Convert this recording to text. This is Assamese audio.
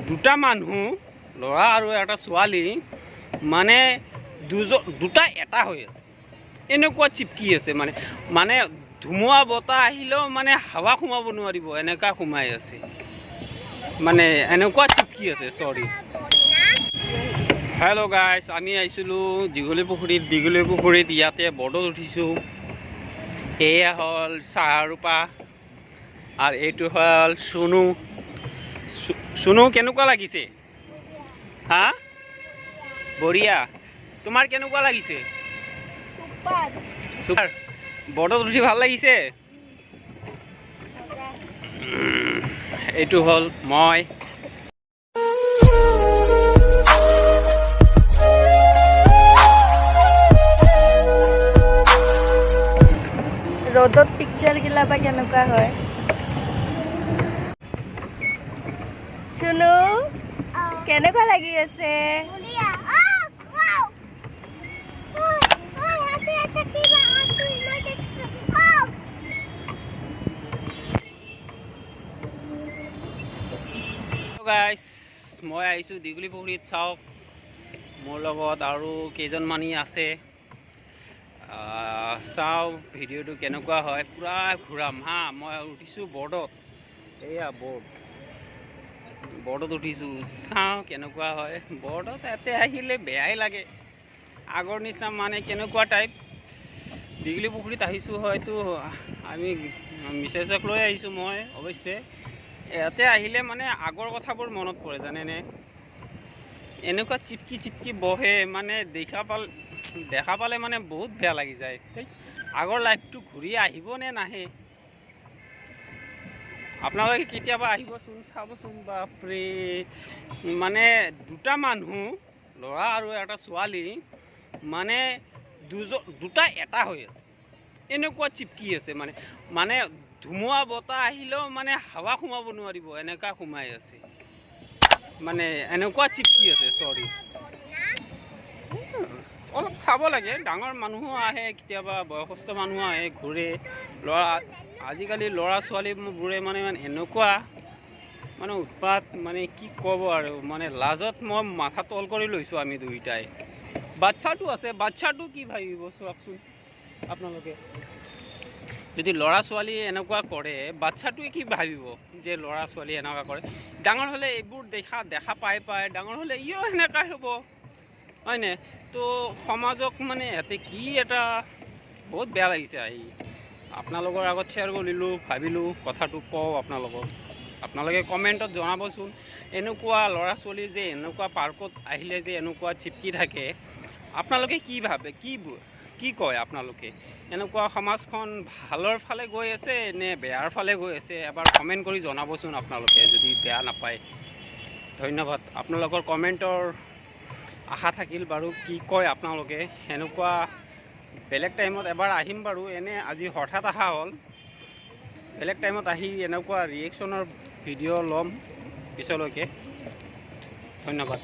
দুটা মানুহ ল'ৰা আৰু এটা ছোৱালী মানে দুটা এটা হৈ আছে এনেকুৱা চিপকি আছে মানে ধুমুহা বতাহ আহিলেও মানে হাৱা সোমাব নোৱাৰিব এনেকুৱা সোমাই আছে মানে এনেকুৱা চিপকি আছে সৰি হেল্ল' গাইছ আমি আহিছিলোঁ দীঘলী পুখুৰীত ইয়াতে বৰ্ডত উঠিছোঁ এয়া হ'ল চাহাৰূপা আৰু এইটো হ'ল সুনু কেনেকুৱা লাগিছে হা বঢ়িয়া তোমাৰ কেনেকুৱা লাগিছে চুপাৰ বৰ্ডত উঠি ভাল লাগিছে এইটো হ'ল মই ৰ'দত পিকচাৰ গিলা বা কেনেকুৱা হয় শুনো কেনেকুৱা লাগি আছে গাইছ মই আহিছোঁ দীঘলী পুখুৰীত চাওক মোৰ লগত আৰু কেইজনমানি আছে চাওঁ ভিডিঅ'টো কেনেকুৱা হয় পূৰা ঘূৰাম হা মই উঠিছোঁ বৰ্ডত এয়া বৰ্ডত উঠিছোঁ চাওঁ কেনেকুৱা হয় বৰ্ডত ইয়াতে আহিলে বেয়াই লাগে আগৰ নিচিনা মানে কেনেকুৱা টাইপ দীঘলী পুখুৰীত আহিছোঁ হয়তো আমি মিছেছক লৈ আহিছোঁ মই অৱশ্যে ইয়াতে আহিলে মানে আগৰ কথাবোৰ মনত পৰে জানেনে এনেকুৱা চিপকি বহে মানে দেখা পালে মানে বহুত বেয়া লাগি যায় আগৰ লাইফটো ঘূৰি আহিব নে নাহে আপোনালোকে কেতিয়াবা আহিবচোন চাবচোন বাপৰে মানে দুটা মানুহ ল'ৰা আৰু এটা ছোৱালী মানে দুটা এটা হৈ আছে এনেকুৱা চিপকি আছে মানে ধুমুহা বতাহ আহিলেও মানে হাৱা সোমাব নোৱাৰিব এনেকুৱা সোমাই আছে মানে এনেকুৱা চিপকি আছে সৰি অলপ চাব লাগে ডাঙৰ মানুহো আহে কেতিয়াবা বয়সস্থ মানুহ আহে ঘূৰে আজিকালি ল'ৰা ছোৱালীবোৰে মানে এনেকুৱা মানে উৎপাত মানে কি ক'ব আৰু মানে লাজত মই মাথা তল কৰি লৈছোঁ আমি দুইটাই বাচ্চাটো আছে বাচ্চাটো কি ভাবিব চাওকচোন আপোনালোকে যদি ল'ৰা ছোৱালী এনেকুৱা কৰে বাচ্চাটোৱে কি ভাবিব যে ল'ৰা ছোৱালী এনেকুৱা কৰে ডাঙৰ হ'লে এইবোৰ দেখা পাই ডাঙৰ হ'লে ইও সেনেকুৱাই হ'ব হয়নে তো সমাজক মানে ইয়াতে কি এটা বহুত বেয়া লাগিছে আহি আপোনালোকৰ আগত শ্বেয়াৰ কৰিলোঁ ভাবিলোঁ কথাটো কওঁ আপোনালোকে কমেণ্টত জনাবচোন এনেকুৱা ল'ৰা ছোৱালী যে এনেকুৱা পাৰ্কত আহিলে যে এনেকুৱা চিপকি থাকে আপোনালোকে কি ভাবে কি কয় আপোনালোকে এনেকুৱা সমাজখন ভালৰ ফালে গৈ আছে নে বেয়াৰ ফালে গৈ আছে এবাৰ কমেণ্ট কৰি জনাবচোন আপোনালোকে যদি বেয়া নাপায় ধন্যবাদ আপোনালোকৰ কমেণ্টৰ আশা থাকিল বাৰু কি কয় আপোনালোকে এনেকুৱা বেলেগ টাইমত এবাৰ আহিম বাৰু এনে আজি হঠাৎ অহা হ'ল বেলেগ টাইমত আহি এনেকুৱা ৰিয়েকশ্যনৰ ভিডিঅ' ল'ম পিছলৈকে ধন্যবাদ